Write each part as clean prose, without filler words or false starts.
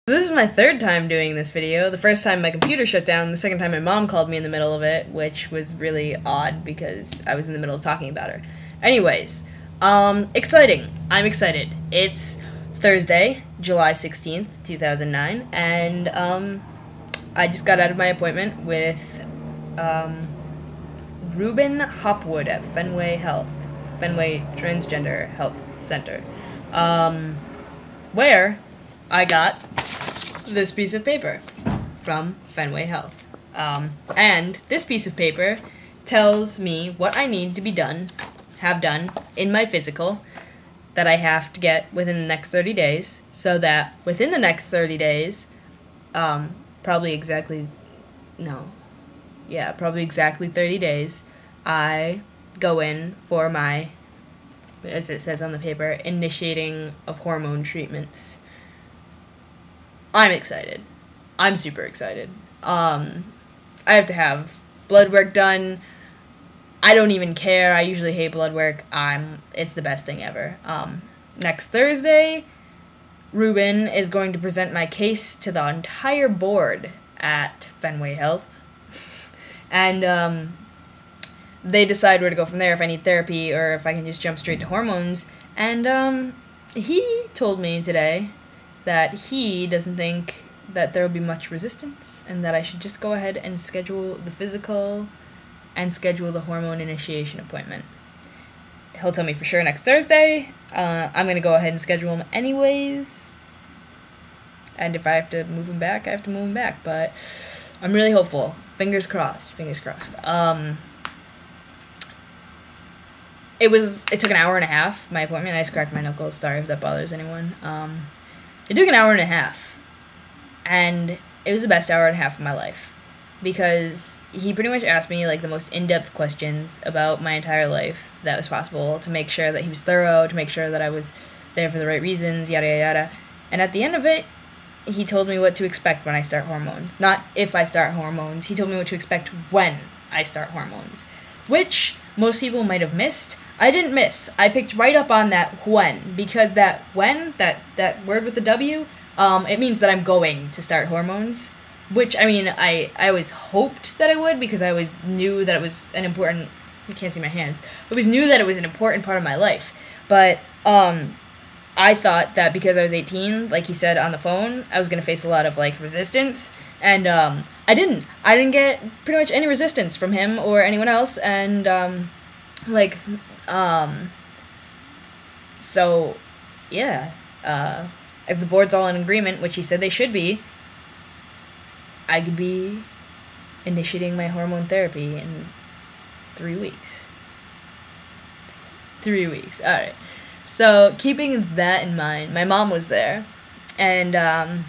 This is my third time doing this video. The first time my computer shut down, the second time my mom called me in the middle of it, which was really odd because I was in the middle of talking about her. Anyways, exciting. I'm excited. It's Thursday, July 16th, 2009, and I just got out of my appointment with Ruben Hopwood at Fenway Transgender Health Center, where I got this piece of paper from Fenway Health. And this piece of paper tells me what I need to have done in my physical that I have to get within the next 30 days, so that within the next 30 days, probably exactly 30 days, I go in for my, as it says on the paper, initiating of hormone treatments. I'm excited. I'm super excited. I have to have blood work done. I don't even care. I usually hate blood work. It's the best thing ever. Next Thursday, Ruben is going to present my case to the entire board at Fenway Health. And they decide where to go from there, if I need therapy or if I can just jump straight to hormones. And he told me today that he doesn't think that there will be much resistance and that I should just go ahead and schedule the physical and schedule the hormone initiation appointment. He'll tell me for sure next Thursday. I'm going to go ahead and schedule him anyways. And if I have to move him back, I have to move him back. But I'm really hopeful. Fingers crossed. Fingers crossed. It took an hour and a half, my appointment. I just cracked my knuckles. Sorry if that bothers anyone. It took an hour and a half. And it was the best hour and a half of my life. Because he pretty much asked me, like, the most in-depth questions about my entire life that was possible, to make sure that he was thorough, to make sure that I was there for the right reasons, yada, yada, yada. And at the end of it, he told me what to expect when I start hormones. Not if I start hormones. He told me what to expect when I start hormones. Which most people might have missed. I didn't miss. I picked right up on that when, because that when, that word with the W, it means that I'm going to start hormones. Which, I mean, I always hoped that I would, because I always knew that it was an important, you can't see my hands, I always knew that it was an important part of my life. But, I thought that because I was 18, like he said on the phone, I was going to face a lot of, like, resistance. And, I didn't get pretty much any resistance from him or anyone else. And, so, yeah, if the board's all in agreement, which he said they should be, I could be initiating my hormone therapy in 3 weeks. 3 weeks, alright. So, keeping that in mind, my mom was there, and, I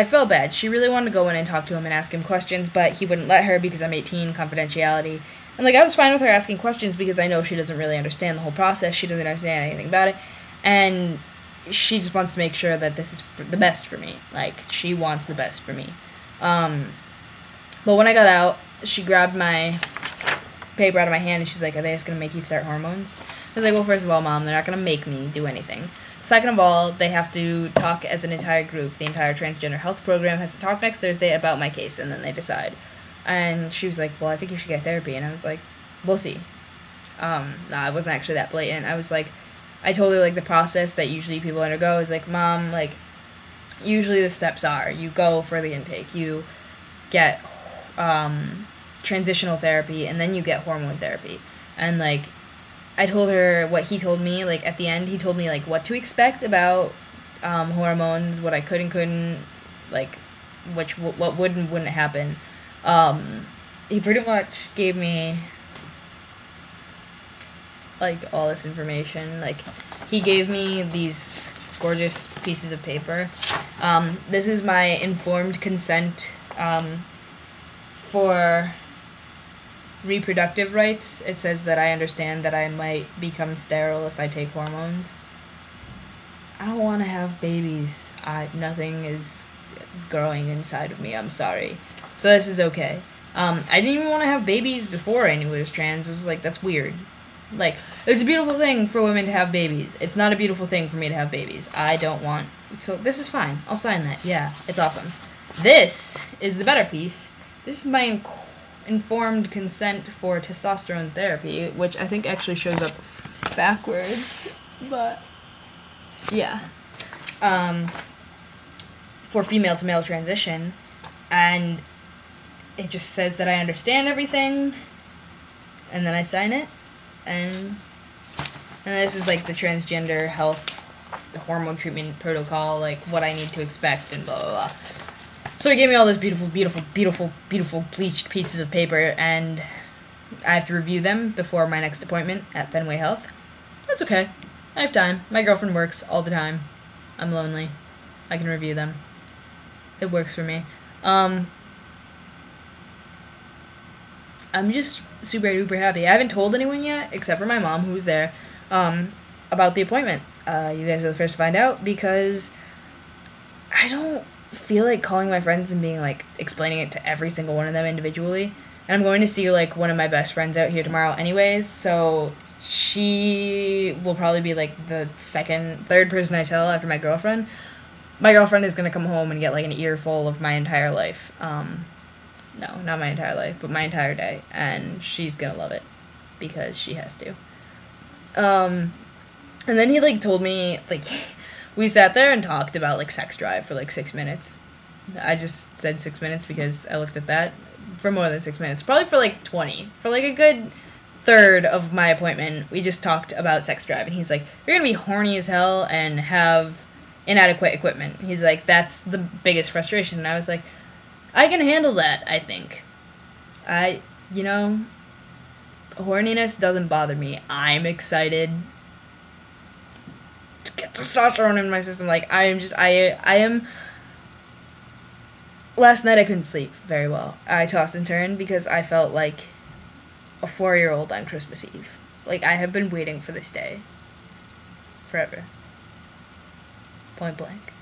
felt bad. She really wanted to go in and talk to him and ask him questions, but he wouldn't let her because I'm 18, confidentiality. And, like, I was fine with her asking questions because I know she doesn't really understand the whole process. She doesn't understand anything about it. And she just wants to make sure that this is the best for me. Like, she wants the best for me. But when I got out, she grabbed my paper out of my hand and she's like, "Are they just going to make you start hormones?" I was like, "Well, first of all, Mom, they're not going to make me do anything. Second of all, they have to talk as an entire group. The entire transgender health program has to talk next Thursday about my case, and then they decide." And she was like, "Well, I think you should get therapy." And I was like, "We'll see." No, I wasn't actually that blatant. I was like, I told her, like, the process that usually people undergo is like, "Mom, like, usually the steps are, you go for the intake, you get, transitional therapy, and then you get hormone therapy." And, like, I told her what he told me, like, at the end, he told me, like, what to expect about, hormones, what I could and couldn't, like, what would and wouldn't happen. He pretty much gave me, like, all this information. Like, he gave me these gorgeous pieces of paper. This is my informed consent, for reproductive rights. It says that I understand that I might become sterile if I take hormones. I don't want to have babies. Nothing is growing inside of me. I'm sorry. So this is okay. I didn't even want to have babies before I knew I was trans. I was like, that's weird. Like, it's a beautiful thing for women to have babies. It's not a beautiful thing for me to have babies. I don't want... So this is fine. I'll sign that. Yeah, it's awesome. This is the better piece. This is my informed consent for testosterone therapy, which I think actually shows up backwards, but yeah. For female to male transition, and it just says that I understand everything, and then I sign it, and this is like the transgender health, the hormone treatment protocol, like what I need to expect, and blah blah blah. So he gave me all those beautiful, beautiful, beautiful, beautiful bleached pieces of paper, and I have to review them before my next appointment at Fenway Health. That's okay. I have time. My girlfriend works all the time. I'm lonely. I can review them. It works for me. I'm just super duper happy. I haven't told anyone yet, except for my mom, who was there, about the appointment. You guys are the first to find out, because I don't feel like calling my friends and being like explaining it to every single one of them individually. And I'm going to see like one of my best friends out here tomorrow anyways, so she will probably be like the third person I tell after my girlfriend. My girlfriend is going to come home and get like an earful of my entire life. No, not my entire life, but my entire day, and she's going to love it because she has to. And then he like told me, like, we sat there and talked about, like, sex drive for, like, 6 minutes. I just said 6 minutes because I looked at that. For more than 6 minutes. Probably for, like, 20. For, like, a good third of my appointment, we just talked about sex drive. And he's like, you're gonna be horny as hell and have inadequate equipment. He's like, that's the biggest frustration. And I was like, I can handle that, I think. You know, horniness doesn't bother me. I'm excited to get testosterone in my system. Like, I am. Last night I couldn't sleep very well. I tossed and turned because I felt like a 4-year-old on Christmas Eve. Like, I have been waiting for this day forever. Point blank.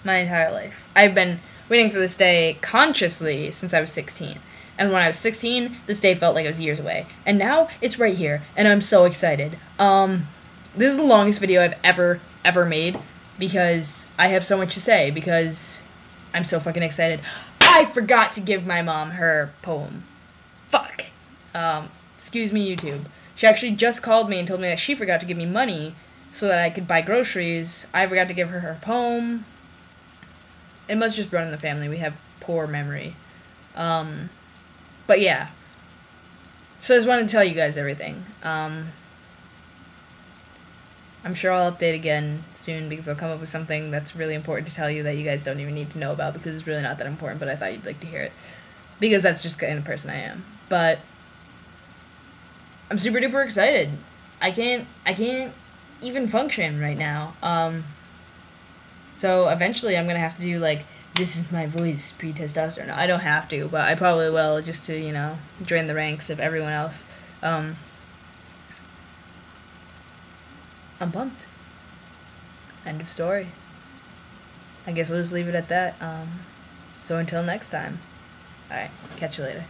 My entire life. I've been waiting for this day consciously since I was 16. And when I was 16, this day felt like it was years away. And now it's right here, and I'm so excited. This is the longest video I've ever made because I have so much to say, because I'm so fucking excited. I forgot to give my mom her poem. Fuck. Excuse me, YouTube. She actually just called me and told me that she forgot to give me money so that I could buy groceries. I forgot to give her her poem. It must just run in the family. We have poor memory. But yeah. So I just wanted to tell you guys everything. I'm sure I'll update again soon because I'll come up with something that's really important to tell you that you guys don't even need to know about because it's really not that important, but I thought you'd like to hear it. Because that's just the kind of person I am. But I'm super duper excited. I can't even function right now. So eventually I'm gonna have to do like, this is my voice pre-testosterone. I don't have to, but I probably will just to, you know, join the ranks of everyone else. I'm pumped. End of story. I guess we'll just leave it at that. So until next time. Alright, catch you later.